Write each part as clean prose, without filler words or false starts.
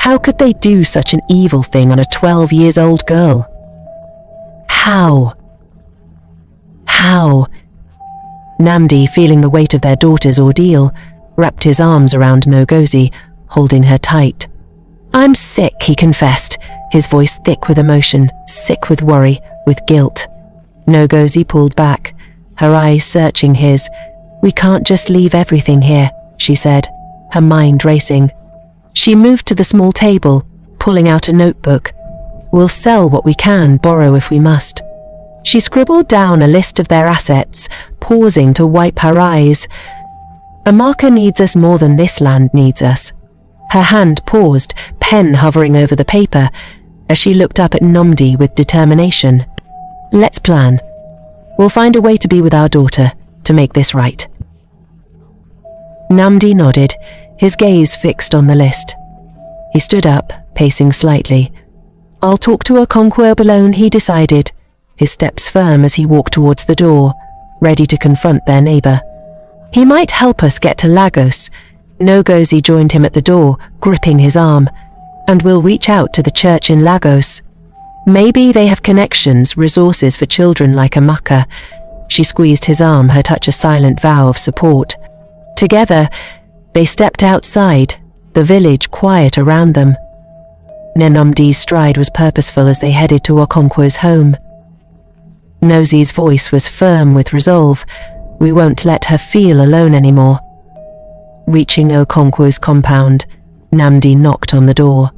How could they do such an evil thing on a 12-year-old girl? How? How? Nnamdi, feeling the weight of their daughter's ordeal, wrapped his arms around Ngozi, holding her tight. "I'm sick," he confessed, his voice thick with emotion, sick with worry, with guilt. Ngozi pulled back, her eyes searching his. "We can't just leave everything here," she said, her mind racing. She moved to the small table, pulling out a notebook. "We'll sell what we can, borrow if we must." She scribbled down a list of their assets, pausing to wipe her eyes. "Amaka needs us more than this land needs us." Her hand paused, pen hovering over the paper, as she looked up at Nnamdi with determination. "Let's plan. We'll find a way to be with our daughter, to make this right." Nnamdi nodded, his gaze fixed on the list. He stood up, pacing slightly. "I'll talk to Okonkwo alone," he decided, his steps firm as he walked towards the door, ready to confront their neighbor. "He might help us get to Lagos." Ngozi joined him at the door, gripping his arm. "And we'll reach out to the church in Lagos. Maybe they have connections, resources for children like Amaka." She squeezed his arm, her touch a silent vow of support. Together, they stepped outside, the village quiet around them. Nnamdi's stride was purposeful as they headed to Okonkwo's home. Ngozi's voice was firm with resolve. "We won't let her feel alone anymore." Reaching Okonkwo's compound, Nnamdi knocked on the door,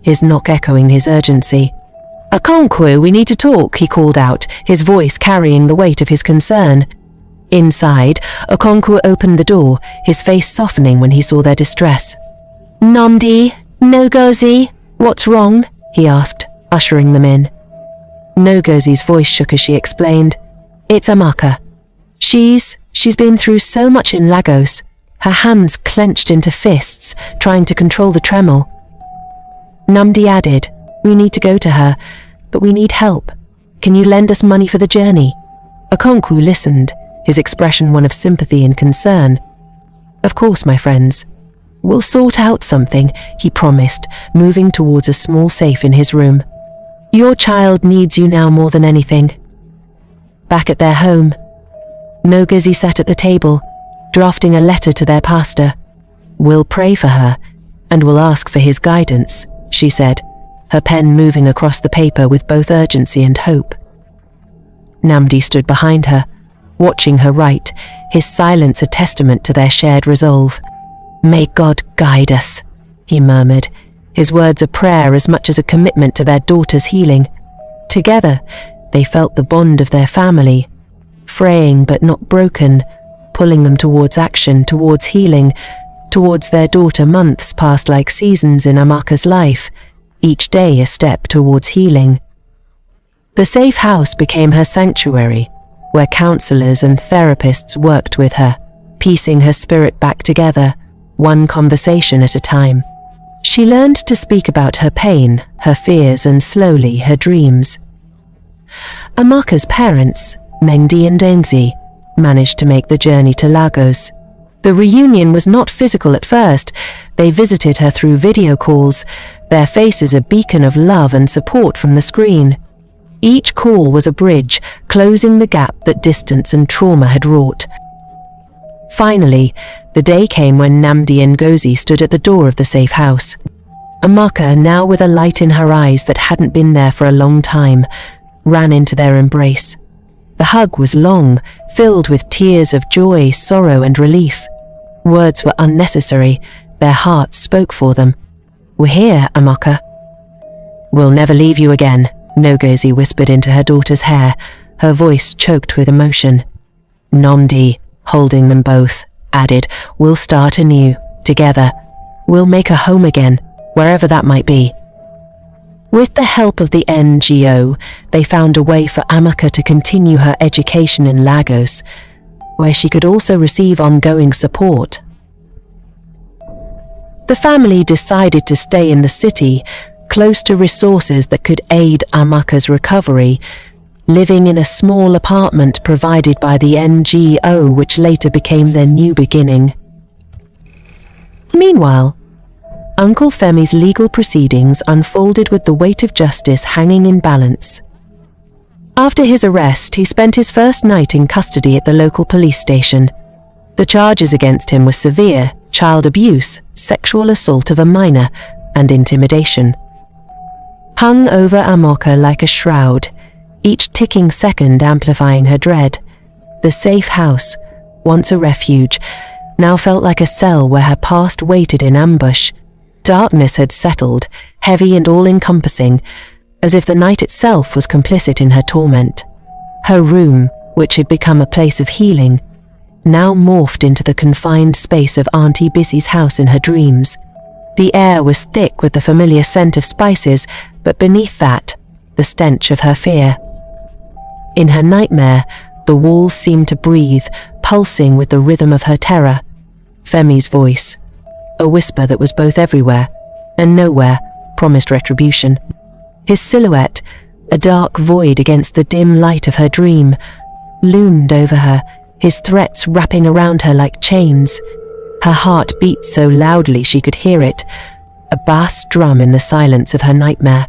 his knock echoing his urgency. "Okonkwo, we need to talk," he called out, his voice carrying the weight of his concern. Inside, Okonkwo opened the door, his face softening when he saw their distress. "Nnamdi, Ngozi, what's wrong?" he asked, ushering them in. Ngozi's voice shook as she explained. "It's Amaka. She's been through so much in Lagos." Her hands clenched into fists, trying to control the tremor. Nnamdi added, "We need to go to her, but we need help. Can you lend us money for the journey?" Okonkwo listened, his expression one of sympathy and concern. "Of course, my friends. We'll sort out something," he promised, moving towards a small safe in his room. "Your child needs you now more than anything." Back at their home, Ngozi sat at the table, drafting a letter to their pastor. "We'll pray for her, and we'll ask for his guidance," she said, her pen moving across the paper with both urgency and hope. Nnamdi stood behind her, watching her write, his silence a testament to their shared resolve. "May God guide us," he murmured, his words a prayer as much as a commitment to their daughter's healing. Together, they felt the bond of their family, fraying but not broken, pulling them towards action, towards healing, towards their daughter. Months passed like seasons in Amaka's life, each day a step towards healing. The safe house became her sanctuary, where counselors and therapists worked with her, piecing her spirit back together, one conversation at a time. She learned to speak about her pain, her fears, and slowly her dreams. Amaka's parents, Nnamdi and Ngozi, managed to make the journey to Lagos. The reunion was not physical at first. They visited her through video calls, their faces a beacon of love and support from the screen. Each call was a bridge, closing the gap that distance and trauma had wrought. Finally, the day came when Nnamdi and Ngozi stood at the door of the safe house. Amaka, now with a light in her eyes that hadn't been there for a long time, ran into their embrace. The hug was long, filled with tears of joy, sorrow, and relief. Words were unnecessary, their hearts spoke for them. "We're here, Amaka." "We'll never leave you again," Ngozi whispered into her daughter's hair, her voice choked with emotion. Nnamdi, holding them both, added, "We'll start anew, together. We'll make a home again, wherever that might be." With the help of the NGO, they found a way for Amaka to continue her education in Lagos, where she could also receive ongoing support. The family decided to stay in the city, close to resources that could aid Amaka's recovery, living in a small apartment provided by the NGO, which later became their new beginning. Meanwhile, Uncle Femi's legal proceedings unfolded with the weight of justice hanging in balance. After his arrest, he spent his first night in custody at the local police station. The charges against him were severe: child abuse, sexual assault of a minor, and intimidation. Hung over Amaka like a shroud, each ticking second amplifying her dread, the safe house, once a refuge, now felt like a cell where her past waited in ambush. Darkness had settled, heavy and all-encompassing, as if the night itself was complicit in her torment. Her room, which had become a place of healing, now morphed into the confined space of Auntie Bisi's house in her dreams. The air was thick with the familiar scent of spices, but beneath that, the stench of her fear. In her nightmare, the walls seemed to breathe, pulsing with the rhythm of her terror. Femi's voice, a whisper that was both everywhere and nowhere, promised retribution. His silhouette, a dark void against the dim light of her dream, loomed over her, his threats wrapping around her like chains. Her heart beat so loudly she could hear it, a bass drum in the silence of her nightmare.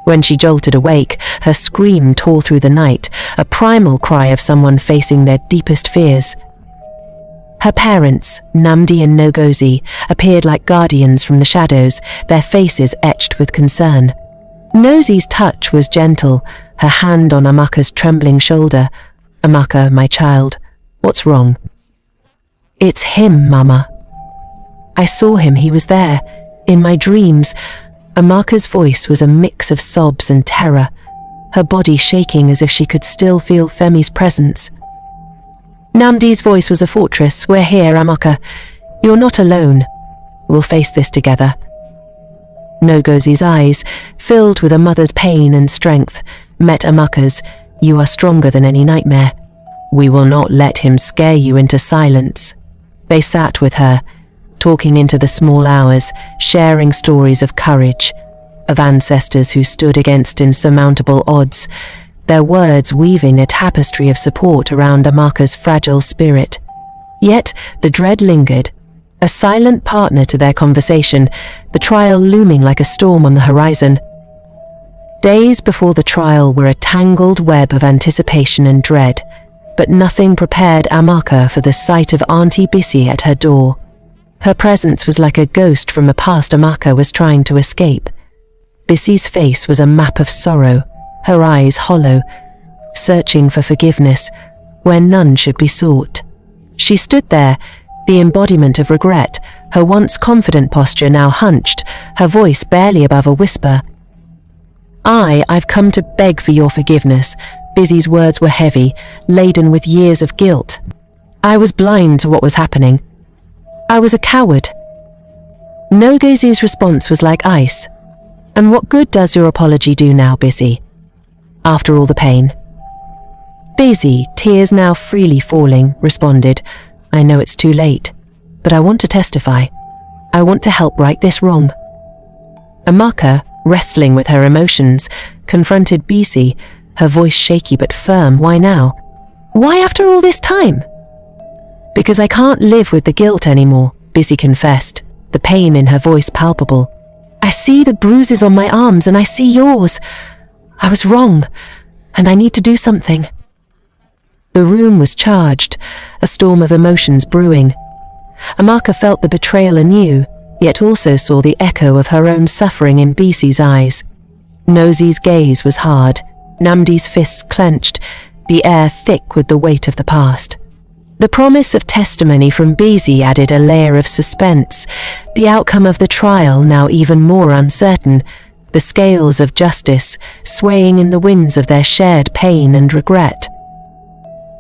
When she jolted awake, her scream tore through the night, a primal cry of someone facing their deepest fears. Her parents, Nnamdi and Ngozi, appeared like guardians from the shadows, their faces etched with concern. Ngozi's touch was gentle, her hand on Amaka's trembling shoulder. "Amaka, my child, what's wrong?" "It's him, Mama. I saw him, he was there, in my dreams." Amaka's voice was a mix of sobs and terror, her body shaking as if she could still feel Femi's presence. Nnamdi's voice was a fortress. "We're here, Amaka. You're not alone. We'll face this together." Ngozi's eyes, filled with a mother's pain and strength, met Amaka's. "You are stronger than any nightmare. We will not let him scare you into silence." They sat with her, talking into the small hours, sharing stories of courage, of ancestors who stood against insurmountable odds, their words weaving a tapestry of support around Amaka's fragile spirit. Yet the dread lingered, a silent partner to their conversation, the trial looming like a storm on the horizon. Days before the trial were a tangled web of anticipation and dread, but nothing prepared Amaka for the sight of Auntie Bisi at her door. Her presence was like a ghost from a past Amaka was trying to escape. Bisi's face was a map of sorrow, her eyes hollow, searching for forgiveness where none should be sought. She stood there, the embodiment of regret, her once confident posture now hunched, her voice barely above a whisper. I've come to beg for your forgiveness." Bisi's words were heavy, laden with years of guilt. "I was blind to what was happening. I was a coward." Ngozi's response was like ice. "And what good does your apology do now, Bisi? After all the pain?" Bisi, tears now freely falling, responded, "I know it's too late, but I want to testify. I want to help right this wrong." Amaka, wrestling with her emotions, confronted Bisi, her voice shaky but firm. "Why now? Why after all this time?" "Because I can't live with the guilt anymore," Bisi confessed, the pain in her voice palpable. "I see the bruises on my arms and I see yours. I was wrong, and I need to do something." The room was charged, a storm of emotions brewing. Amaka felt the betrayal anew, yet also saw the echo of her own suffering in Bisi's eyes. Ngozi's gaze was hard, Nnamdi's fists clenched, the air thick with the weight of the past. The promise of testimony from Bisi added a layer of suspense, the outcome of the trial now even more uncertain, the scales of justice swaying in the winds of their shared pain and regret.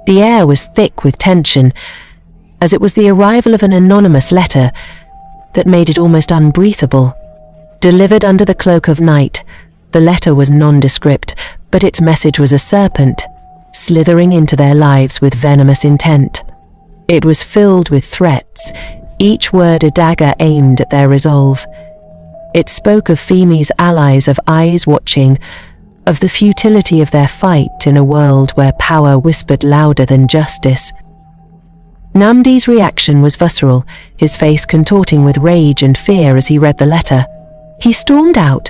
The air was thick with tension, as it was the arrival of an anonymous letter that made it almost unbreathable. Delivered under the cloak of night, the letter was nondescript, but its message was a serpent, slithering into their lives with venomous intent. It was filled with threats, each word a dagger aimed at their resolve. It spoke of Femi's allies, of eyes watching, of the futility of their fight in a world where power whispered louder than justice. Nnamdi's reaction was visceral, his face contorting with rage and fear as he read the letter. He stormed out,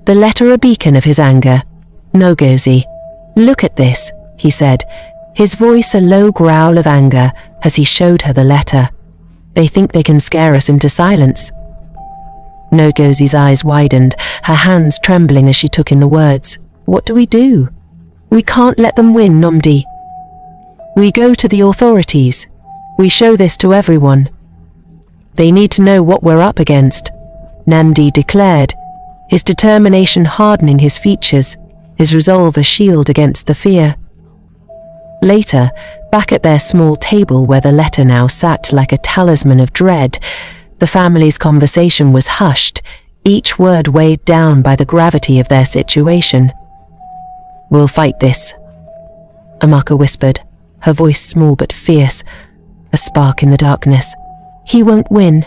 the letter a beacon of his anger. "Ngozi, look at this," he said, his voice a low growl of anger as he showed her the letter. "They think they can scare us into silence." Ngozi's eyes widened, her hands trembling as she took in the words. "What do we do? We can't let them win, Nnamdi. We go to the authorities. We show this to everyone. They need to know what we're up against," Nnamdi declared, his determination hardening his features, his resolve a shield against the fear. Later, back at their small table where the letter now sat like a talisman of dread, the family's conversation was hushed, each word weighed down by the gravity of their situation. "We'll fight this," Amaka whispered, her voice small but fierce, a spark in the darkness. "He won't win."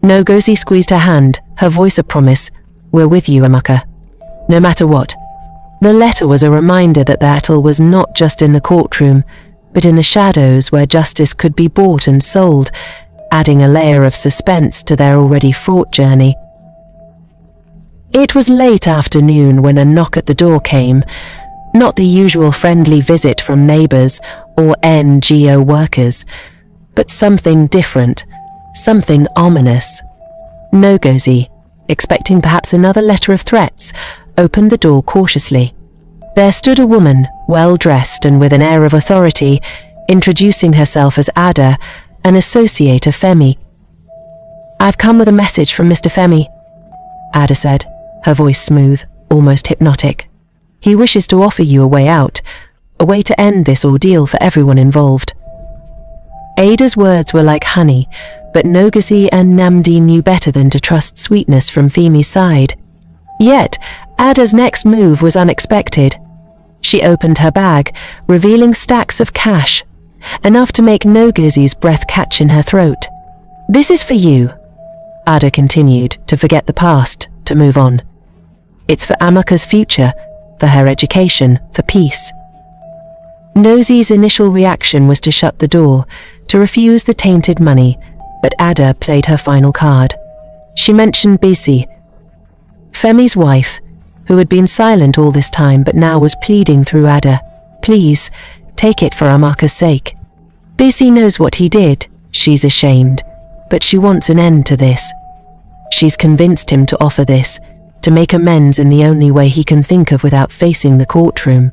Ngozi squeezed her hand, her voice a promise. "We're with you, Amaka. No matter what." The letter was a reminder that the battle was not just in the courtroom, but in the shadows where justice could be bought and sold, adding a layer of suspense to their already fraught journey. It was late afternoon when a knock at the door came, not the usual friendly visit from neighbors or NGO workers, but something different, something ominous. Ngozi, expecting perhaps another letter of threats, opened the door cautiously. There stood a woman, well-dressed and with an air of authority, introducing herself as Ada, an associate of Femi. "I've come with a message from Mr. Femi," Ada said, her voice smooth, almost hypnotic. "He wishes to offer you a way out, a way to end this ordeal for everyone involved." Ada's words were like honey, but Ngozi and Nnamdi knew better than to trust sweetness from Femi's side. Yet, Ada's next move was unexpected. She opened her bag, revealing stacks of cash, enough to make Ngozi's breath catch in her throat. "This is for you," Ada continued, to forget the past, to move on. "It's for Amaka's future, for her education, for peace." Ngozi's initial reaction was to shut the door, to refuse the tainted money, but Ada played her final card. She mentioned Bisi, Femi's wife, who had been silent all this time but now was pleading through Ada. "Please, take it for Amaka's sake. Bisi knows what he did, she's ashamed, but she wants an end to this. She's convinced him to offer this, to make amends in the only way he can think of without facing the courtroom."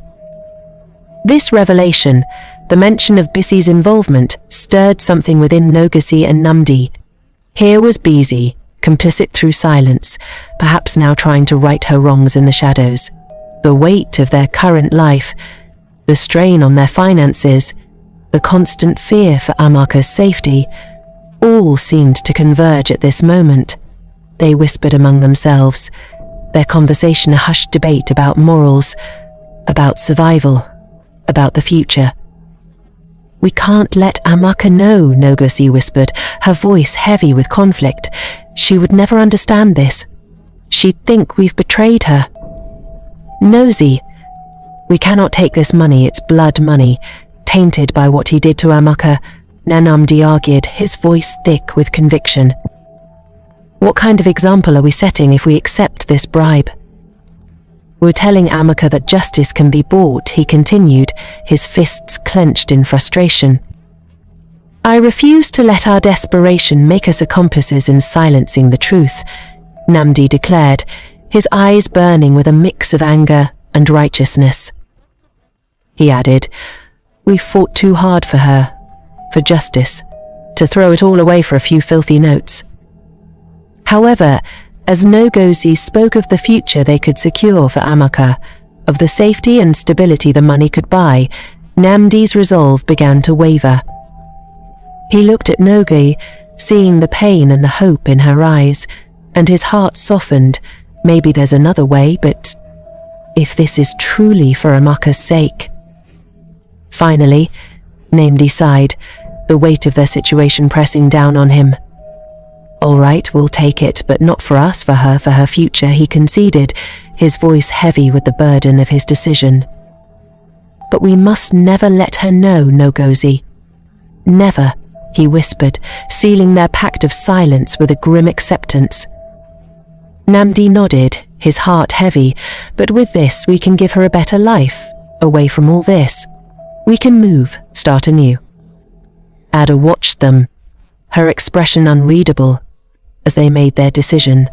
This revelation, the mention of Bisi's involvement, stirred something within Ngozi and Nnamdi. Here was Bisi, complicit through silence, perhaps now trying to right her wrongs in the shadows. The weight of their current life, the strain on their finances, the constant fear for Amaka's safety, all seemed to converge at this moment. They whispered among themselves, their conversation a hushed debate about morals, about survival, about the future. "We can't let Amaka know," Ngozi whispered, her voice heavy with conflict. "She would never understand this. She'd think we've betrayed her." "Ngozi, we cannot take this money, it's blood money, tainted by what he did to Amaka," Nnamdi argued, his voice thick with conviction. "What kind of example are we setting if we accept this bribe? We're telling Amaka that justice can be bought," he continued, his fists clenched in frustration. "I refuse to let our desperation make us accomplices in silencing the truth," Nnamdi declared, his eyes burning with a mix of anger and righteousness. He added, "We've fought too hard for her, for justice, to throw it all away for a few filthy notes." However, as Ngozi spoke of the future they could secure for Amaka, of the safety and stability the money could buy, Nnamdi's resolve began to waver. He looked at Ngozi, seeing the pain and the hope in her eyes, and his heart softened. Maybe there's another way, but if this is truly for Amaka's sake. Finally, Nnamdi sighed, the weight of their situation pressing down on him. "All right, we'll take it, but not for us, for her future," he conceded, his voice heavy with the burden of his decision. "But we must never let her know, Ngozi. Never, he whispered, sealing their pact of silence with a grim acceptance. Nnamdi nodded, his heart heavy. But with this, we can give her a better life, away from all this. We can move, start anew. Ada watched them, her expression unreadable, as they made their decision.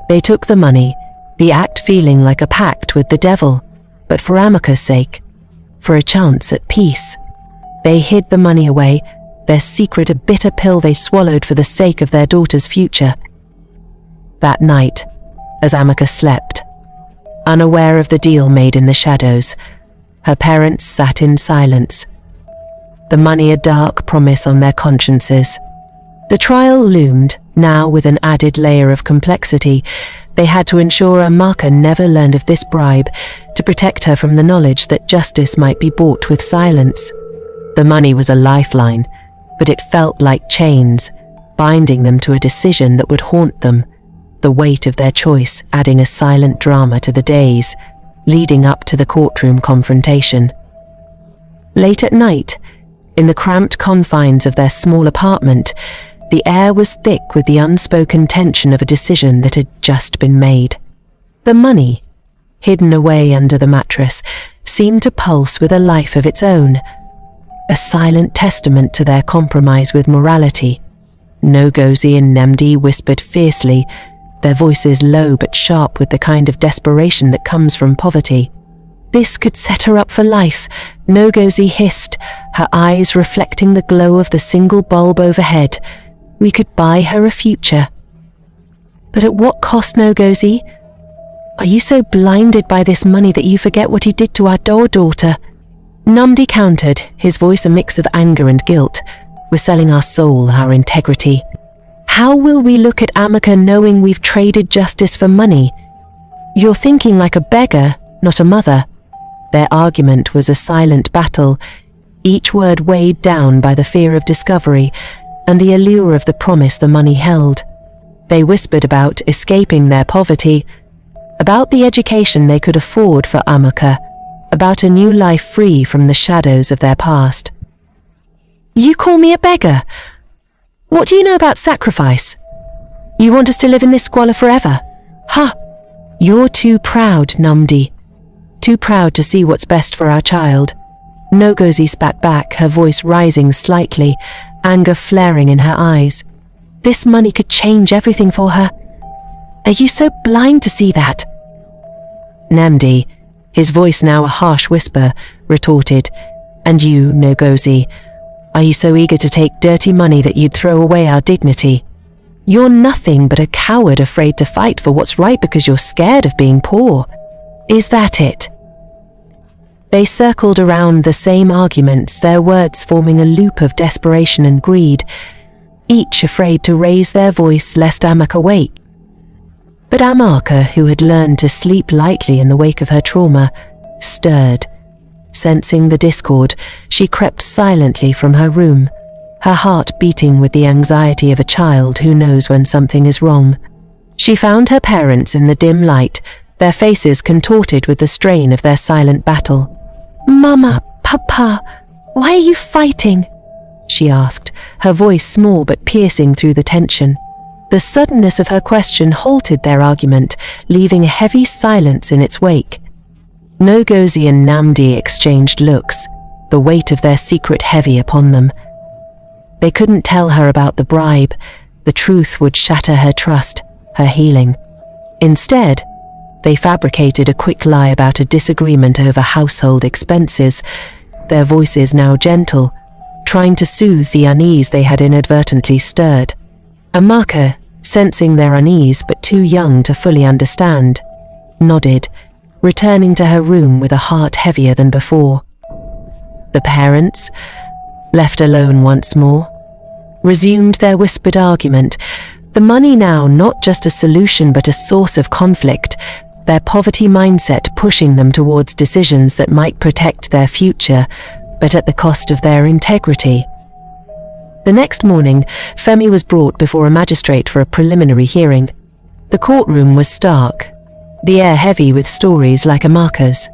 They took the money, the act feeling like a pact with the devil, but for Amaka's sake, for a chance at peace. They hid the money away, their secret a bitter pill they swallowed for the sake of their daughter's future. That night, as Amaka slept, unaware of the deal made in the shadows, her parents sat in silence, the money a dark promise on their consciences. The trial loomed, now with an added layer of complexity. They had to ensure Amaka never learned of this bribe, to protect her from the knowledge that justice might be bought with silence. The money was a lifeline, but it felt like chains, binding them to a decision that would haunt them, the weight of their choice adding a silent drama to the days leading up to the courtroom confrontation. Late at night, in the cramped confines of their small apartment, the air was thick with the unspoken tension of a decision that had just been made. The money, hidden away under the mattress, seemed to pulse with a life of its own, a silent testament to their compromise with morality. Ngozi and Nnamdi whispered fiercely, their voices low but sharp with the kind of desperation that comes from poverty. This could set her up for life, Ngozi hissed, her eyes reflecting the glow of the single bulb overhead. We could buy her a future. But at what cost, Ngozi? Are you so blinded by this money that you forget what he did to our daughter? Nnamdi countered, his voice a mix of anger and guilt. We're selling our soul, our integrity. How will we look at Amaka knowing we've traded justice for money? You're thinking like a beggar, not a mother. Their argument was a silent battle, each word weighed down by the fear of discovery and the allure of the promise the money held. They whispered about escaping their poverty, about the education they could afford for Amaka, about a new life free from the shadows of their past. You call me a beggar? What do you know about sacrifice? You want us to live in this squalor forever? Ha! You're too proud, Nnamdi. Too proud to see what's best for our child. Ngozi spat back, her voice rising slightly, anger flaring in her eyes. This money could change everything for her. Are you so blind to see that? Nnamdi, his voice now a harsh whisper, retorted, And you, Ngozi, are you so eager to take dirty money that you'd throw away our dignity? You're nothing but a coward afraid to fight for what's right because you're scared of being poor. Is that it? They circled around the same arguments, their words forming a loop of desperation and greed, each afraid to raise their voice lest Amaka wake. But Amaka, who had learned to sleep lightly in the wake of her trauma, stirred. Sensing the discord, she crept silently from her room, her heart beating with the anxiety of a child who knows when something is wrong. She found her parents in the dim light, their faces contorted with the strain of their silent battle. Mama, Papa, why are you fighting? She asked, her voice small but piercing through the tension. The suddenness of her question halted their argument, leaving a heavy silence in its wake. Ngozi and Nnamdi exchanged looks, the weight of their secret heavy upon them. They couldn't tell her about the bribe. The truth would shatter her trust, her healing. Instead, they fabricated a quick lie about a disagreement over household expenses, their voices now gentle, trying to soothe the unease they had inadvertently stirred. Amaka, sensing their unease but too young to fully understand, nodded, returning to her room with a heart heavier than before. The parents, left alone once more, resumed their whispered argument, the money now not just a solution but a source of conflict, their poverty mindset pushing them towards decisions that might protect their future, but at the cost of their integrity. The next morning, Femi was brought before a magistrate for a preliminary hearing. The courtroom was stark, the air heavy with stories like Amaka's.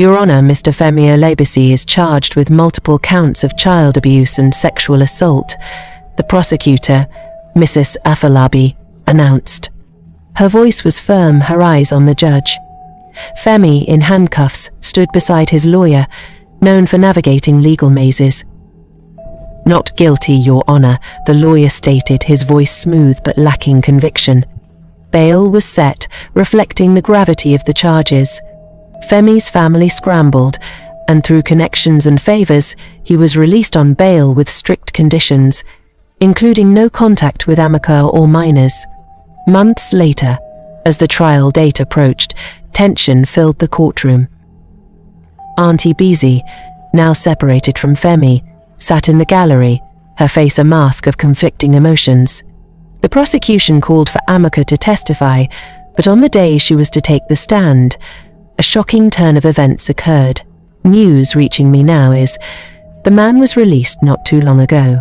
Your Honor, Mr. Femi Olabisi is charged with multiple counts of child abuse and sexual assault, the prosecutor, Mrs. Afolabi, announced. Her voice was firm, her eyes on the judge. Femi, in handcuffs, stood beside his lawyer, known for navigating legal mazes. Not guilty, Your Honor, the lawyer stated, his voice smooth but lacking conviction. Bail was set, reflecting the gravity of the charges. Femi's family scrambled, and through connections and favors, he was released on bail with strict conditions, including no contact with Amaka or minors. Months later, as the trial date approached, tension filled the courtroom. Auntie Bisi, now separated from Femi, sat in the gallery, her face a mask of conflicting emotions. The prosecution called for Amaka to testify, but on the day she was to take the stand, a shocking turn of events occurred. News reaching me now is, the man was released not too long ago.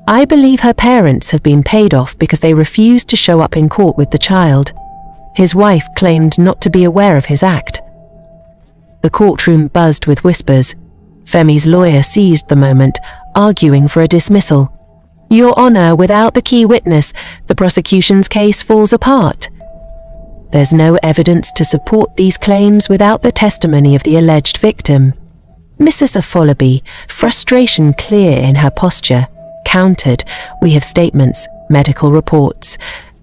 I believe her parents have been paid off because they refused to show up in court with the child. His wife claimed not to be aware of his act. The courtroom buzzed with whispers. Femi's lawyer seized the moment, arguing for a dismissal. Your Honor, without the key witness, the prosecution's case falls apart. There's no evidence to support these claims without the testimony of the alleged victim. Mrs. Afolabi, frustration clear in her posture, countered. We have statements, medical reports,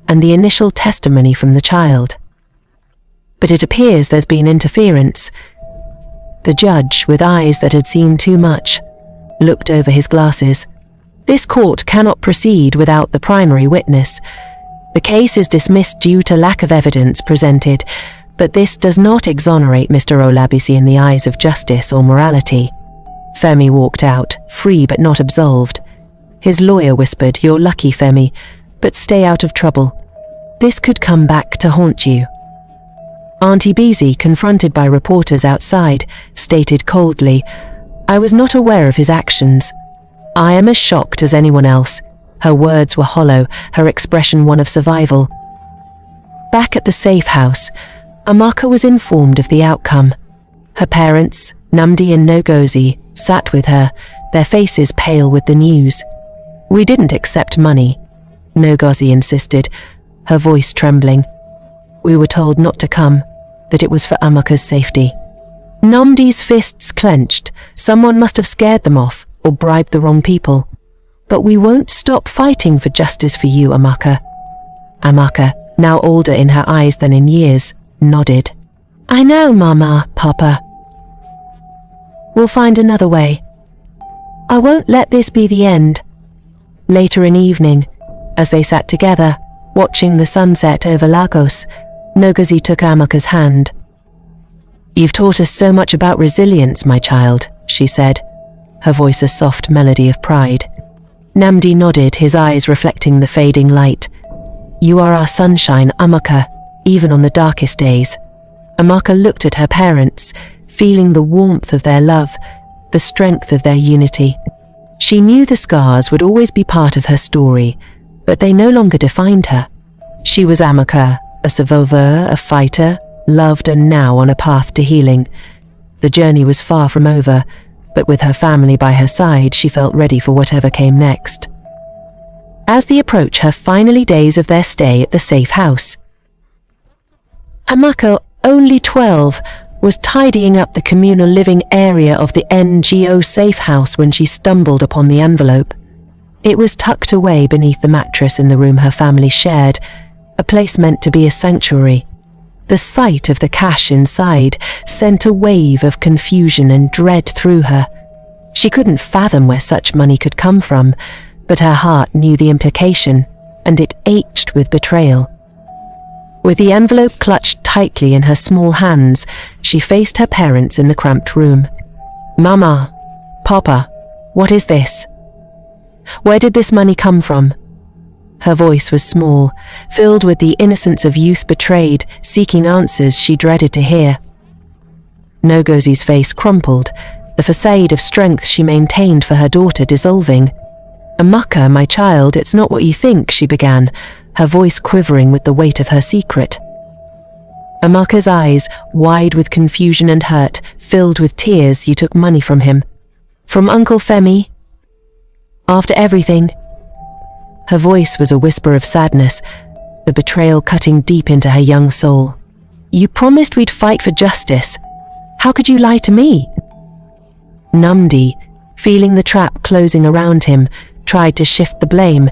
and the initial testimony from the child. But it appears there's been interference. The judge, with eyes that had seen too much, looked over his glasses. This court cannot proceed without the primary witness. The case is dismissed due to lack of evidence presented, but this does not exonerate Mr. Olabisi in the eyes of justice or morality. Femi walked out, free but not absolved. His lawyer whispered, You're lucky, Femi, but stay out of trouble. This could come back to haunt you. Auntie Bisi, confronted by reporters outside, stated coldly, I was not aware of his actions. I am as shocked as anyone else. Her words were hollow, her expression one of survival. Back at the safe house, Amaka was informed of the outcome. Her parents, Nnamdi and Ngozi, sat with her, their faces pale with the news. We didn't accept money, Ngozi insisted, her voice trembling. We were told not to come, that it was for Amaka's safety. Nnamdi's fists clenched. Someone must have scared them off or bribed the wrong people. But we won't stop fighting for justice for you, Amaka. Amaka, now older in her eyes than in years, nodded. I know, Mama, Papa. We'll find another way. I won't let this be the end. Later in evening, as they sat together, watching the sunset over Lagos, Ngozi took Amaka's hand. You've taught us so much about resilience, my child, she said, her voice a soft melody of pride. Nnamdi nodded, his eyes reflecting the fading light. You are our sunshine, Amaka, even on the darkest days. Amaka looked at her parents, feeling the warmth of their love, the strength of their unity. She knew the scars would always be part of her story, but they no longer defined her. She was Amaka, a survivor, a fighter, loved and now on a path to healing. The journey was far from over, but with her family by her side, she felt ready for whatever came next. As they approached her final days of their stay at the safe house, Amaka, only 12, was tidying up the communal living area of the NGO safe house when she stumbled upon the envelope. It was tucked away beneath the mattress in the room her family shared, a place meant to be a sanctuary. The sight of the cash inside sent a wave of confusion and dread through her. She couldn't fathom where such money could come from, but her heart knew the implication, and it ached with betrayal. With the envelope clutched tightly in her small hands, she faced her parents in the cramped room. Mama, Papa, what is this? Where did this money come from? Her voice was small, filled with the innocence of youth betrayed, seeking answers she dreaded to hear. Ngozi's face crumpled, the facade of strength she maintained for her daughter dissolving. Amaka, my child, it's not what you think, she began, her voice quivering with the weight of her secret. Amaka's eyes, wide with confusion and hurt, Filled with tears, you took money from him. From Uncle Femi. After everything. Her voice was a whisper of sadness, the betrayal cutting deep into her young soul. You promised we'd fight for justice. How could you lie to me? Nnamdi, feeling the trap closing around him, tried to shift the blame.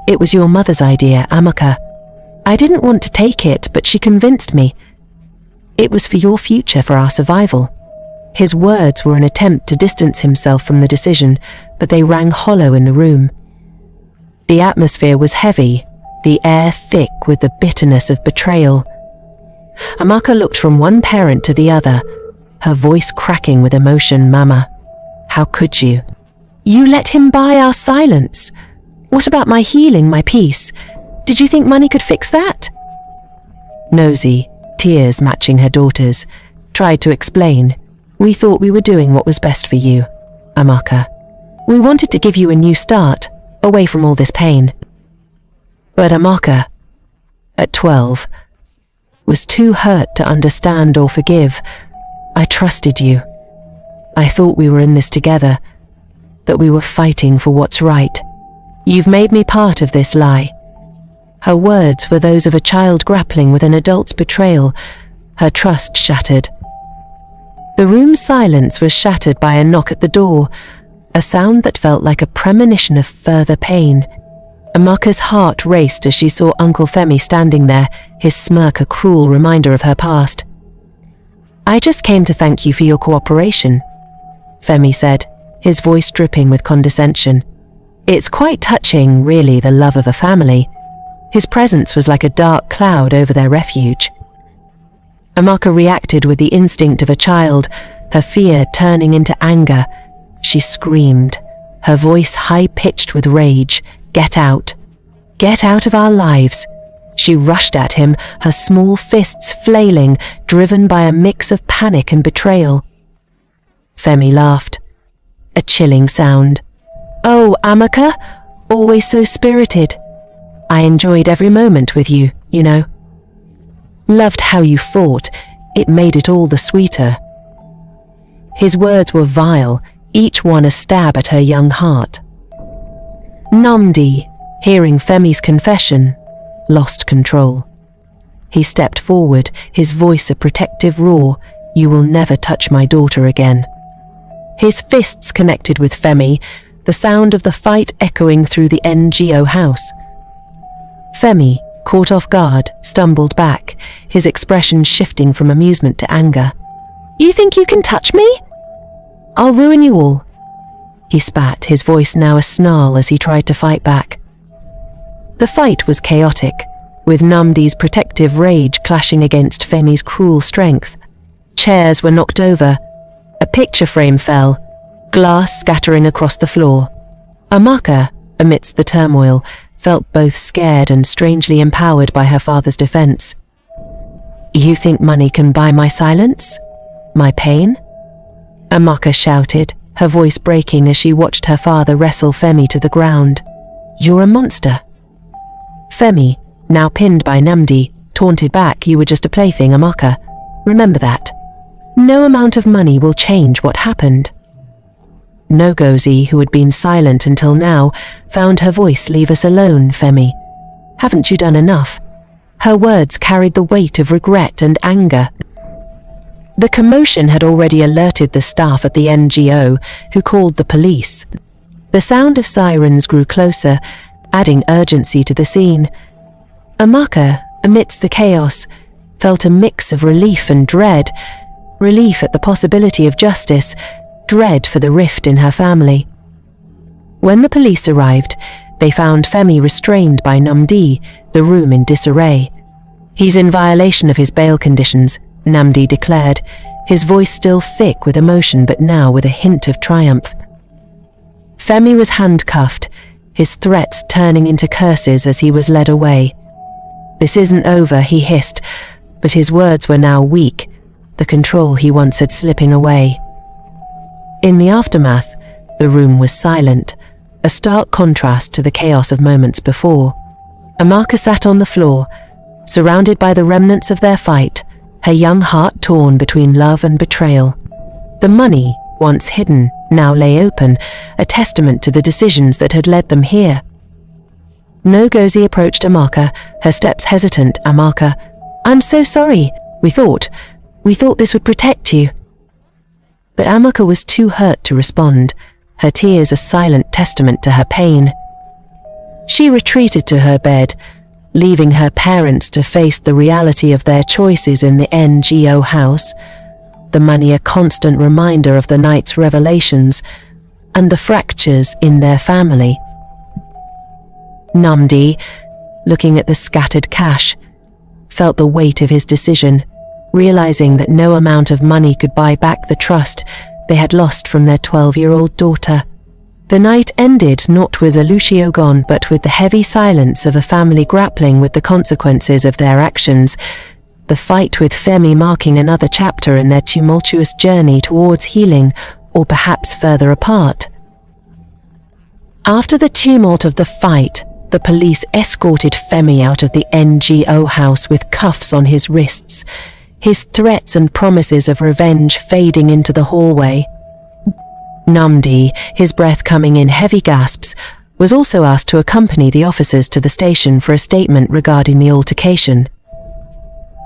It was your mother's idea, Amaka. I didn't want to take it, but she convinced me. It was for your future, for our survival. His words were an attempt to distance himself from the decision, but they rang hollow in the room. The atmosphere was heavy, the air thick with the bitterness of betrayal. Amaka looked from one parent to the other, her voice cracking with emotion. Mama, how could you? You let him buy our silence. What about my healing, my peace? Did you think money could fix that? Ngozi, tears matching her daughter's, tried to explain. We thought we were doing what was best for you, Amaka. We wanted to give you a new start, away from all this pain. But Amaka, at 12, was too hurt to understand or forgive. I trusted you. I thought we were in this together, that we were fighting for what's right. You've made me part of this lie. Her words were those of a child grappling with an adult's betrayal, her trust shattered. The room's silence was shattered by a knock at the door, a sound that felt like a premonition of further pain. Amaka's heart raced as she saw Uncle Femi standing there, his smirk a cruel reminder of her past. I just came to thank you for your cooperation, Femi said, his voice dripping with condescension. It's quite touching, really, the love of a family. His presence was like a dark cloud over their refuge. Amaka reacted with the instinct of a child, her fear turning into anger. She screamed, her voice high-pitched with rage. Get out. Get out of our lives. She rushed at him, her small fists flailing, driven by a mix of panic and betrayal. Femi laughed. A chilling sound. Oh, Amaka, always so spirited. I enjoyed every moment with you, you know. Loved how you fought. It made it all the sweeter. His words were vile, each one a stab at her young heart. Nnamdi, hearing Femi's confession, lost control. He stepped forward, his voice a protective roar. You will never touch my daughter again. His fists connected with Femi, the sound of the fight echoing through the NGO house. Femi, caught off guard, stumbled back, his expression shifting from amusement to anger. You think you can touch me? I'll ruin you all. He spat, his voice now a snarl as he tried to fight back. The fight was chaotic, with Nnamdi's protective rage clashing against Femi's cruel strength. Chairs were knocked over, a picture frame fell, glass scattering across the floor. Amaka, amidst the turmoil, felt both scared and strangely empowered by her father's defense. You think money can buy my silence? My pain? Amaka shouted, her voice breaking as she watched her father wrestle Femi to the ground. You're a monster. Femi, now pinned by Nnamdi, taunted back. You were just a plaything, Amaka. Remember that. No amount of money will change what happened. Ngozi, who had been silent until now, found her voice. Leave us alone, Femi. Haven't you done enough? Her words carried the weight of regret and anger. The commotion had already alerted the staff at the NGO, who called the police. The sound of sirens grew closer, adding urgency to the scene. Amaka, amidst the chaos, felt a mix of relief and dread. Relief at the possibility of justice, dread for the rift in her family. When the police arrived, they found Femi restrained by Nnamdi, the room in disarray. He's in violation of his bail conditions, Nnamdi declared, his voice still thick with emotion but now with a hint of triumph. Femi was handcuffed, his threats turning into curses as he was led away. This isn't over, he hissed, but his words were now weak, the control he once had slipping away. In the aftermath, the room was silent, a stark contrast to the chaos of moments before. Amaka sat on the floor, surrounded by the remnants of their fight, her young heart torn between love and betrayal. The money, once hidden, now lay open, a testament to the decisions that had led them here. Ngozi approached Amaka, her steps hesitant. Amaka, "I'm so sorry. We thought this would protect you." But Amaka was too hurt to respond, her tears a silent testament to her pain. She retreated to her bed, leaving her parents to face the reality of their choices in the NGO house, the money a constant reminder of the night's revelations, and the fractures in their family. Nnamdi, looking at the scattered cash, felt the weight of his decision, realizing that no amount of money could buy back the trust they had lost from their 12-year-old daughter. The night ended not with Lucio gone, but with the heavy silence of a family grappling with the consequences of their actions, the fight with Femi marking another chapter in their tumultuous journey towards healing, or perhaps further apart. After the tumult of the fight, the police escorted Femi out of the NGO house with cuffs on his wrists, his threats and promises of revenge fading into the hallway. Nnamdi, his breath coming in heavy gasps, was also asked to accompany the officers to the station for a statement regarding the altercation.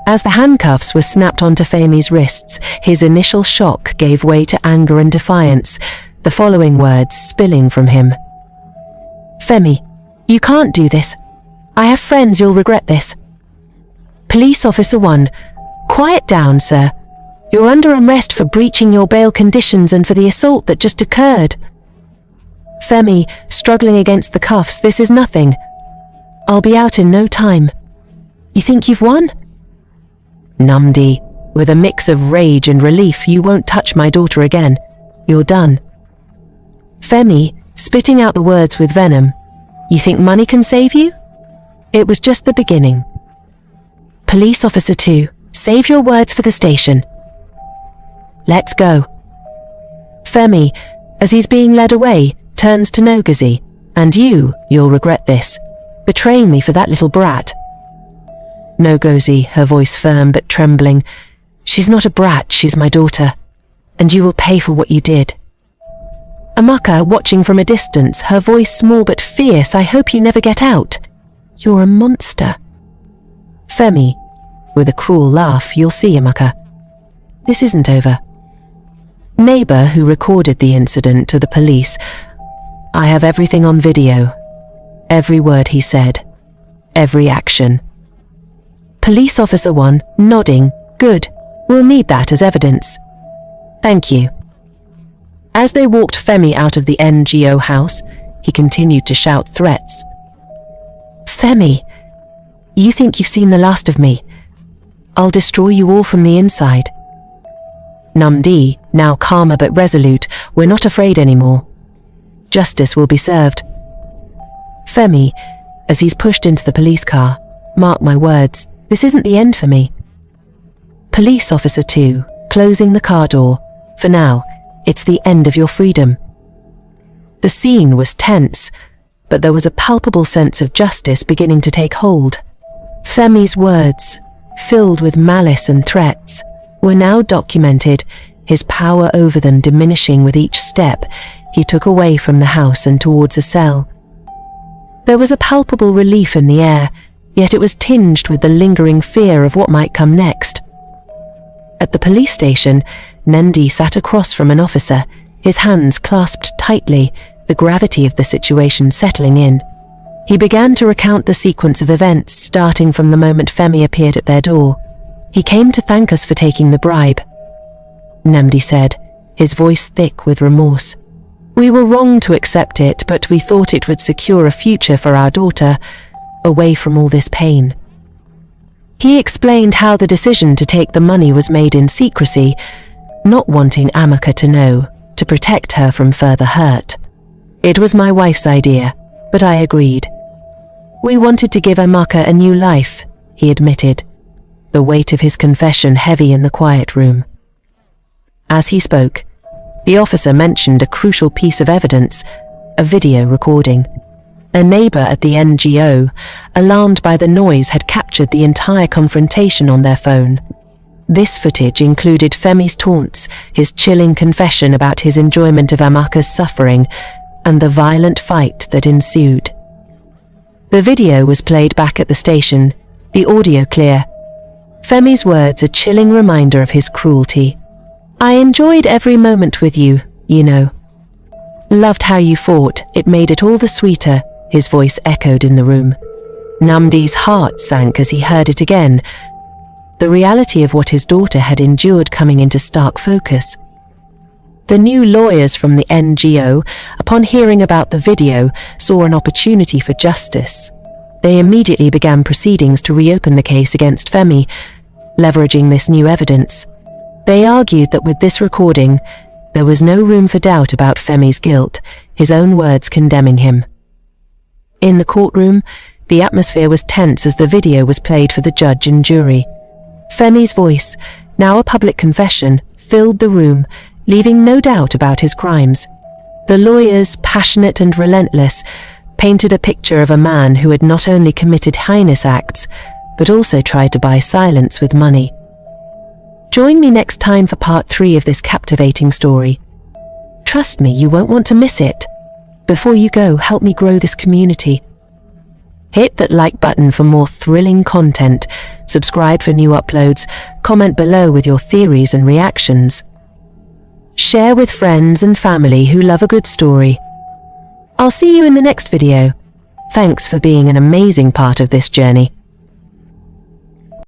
As the handcuffs were snapped onto Femi's wrists, his initial shock gave way to anger and defiance, the following words spilling from him. "Femi, you can't do this. I have friends, you'll regret this." Police Officer 1, "Quiet down, sir. You're under arrest for breaching your bail conditions and for the assault that just occurred." Femi, struggling against the cuffs, "This is nothing. I'll be out in no time. You think you've won?" Nnamdi, with a mix of rage and relief, "You won't touch my daughter again. You're done." Femi, spitting out the words with venom, "You think money can save you? It was just the beginning." Police Officer 2, "Save your words for the station. Let's go." Femi, as he's being led away, turns to Ngozi, "And you'll regret this, betraying me for that little brat." Ngozi, her voice firm but trembling, "She's not a brat, she's my daughter, and you will pay for what you did." Amaka, watching from a distance, her voice small but fierce, "I hope you never get out. You're a monster." Femi, with a cruel laugh, "You'll see, Amaka. This isn't over." Neighbor, who recorded the incident to the police, "I have everything on video. Every word he said. Every action." Police Officer 1, nodding, "Good. We'll need that as evidence. Thank you." As they walked Femi out of the NGO house, he continued to shout threats. "Femi, you think you've seen the last of me. I'll destroy you all from the inside." Nnamdi, now calmer but resolute, "We're not afraid anymore. Justice will be served." Femi, as he's pushed into the police car, "Mark my words, this isn't the end for me." Police Officer 2, closing the car door, "For now, it's the end of your freedom." The scene was tense, but there was a palpable sense of justice beginning to take hold. Femi's words, filled with malice and threats, were now documented, his power over them diminishing with each step he took away from the house and towards a cell. There was a palpable relief in the air, yet it was tinged with the lingering fear of what might come next. At the police station, Nnamdi sat across from an officer, his hands clasped tightly, the gravity of the situation settling in. He began to recount the sequence of events, starting from the moment Femi appeared at their door. "He came to thank us for taking the bribe," Nnamdi said, his voice thick with remorse. "We were wrong to accept it, but we thought it would secure a future for our daughter, away from all this pain." He explained how the decision to take the money was made in secrecy, not wanting Amaka to know, to protect her from further hurt. "It was my wife's idea, but I agreed. We wanted to give Amaka a new life," he admitted, the weight of his confession heavy in the quiet room. As he spoke, the officer mentioned a crucial piece of evidence, a video recording. A neighbor at the NGO, alarmed by the noise, had captured the entire confrontation on their phone. This footage included Femi's taunts, his chilling confession about his enjoyment of Amaka's suffering, and the violent fight that ensued. The video was played back at the station, the audio clear. Femi's words a chilling reminder of his cruelty. "I enjoyed every moment with you, you know. Loved how you fought, it made it all the sweeter," his voice echoed in the room. Nnamdi's heart sank as he heard it again, the reality of what his daughter had endured coming into stark focus. The new lawyers from the NGO, upon hearing about the video, saw an opportunity for justice. They immediately began proceedings to reopen the case against Femi, leveraging this new evidence. They argued that with this recording, there was no room for doubt about Femi's guilt, his own words condemning him. In the courtroom, the atmosphere was tense as the video was played for the judge and jury. Femi's voice, now a public confession, filled the room, leaving no doubt about his crimes. The lawyers, passionate and relentless, painted a picture of a man who had not only committed heinous acts, but also tried to buy silence with money. Join me next time for part 3 of this captivating story. Trust me, you won't want to miss it. Before you go, help me grow this community. Hit that like button for more thrilling content, subscribe for new uploads, comment below with your theories and reactions. Share with friends and family who love a good story. I'll see you in the next video. Thanks for being an amazing part of this journey.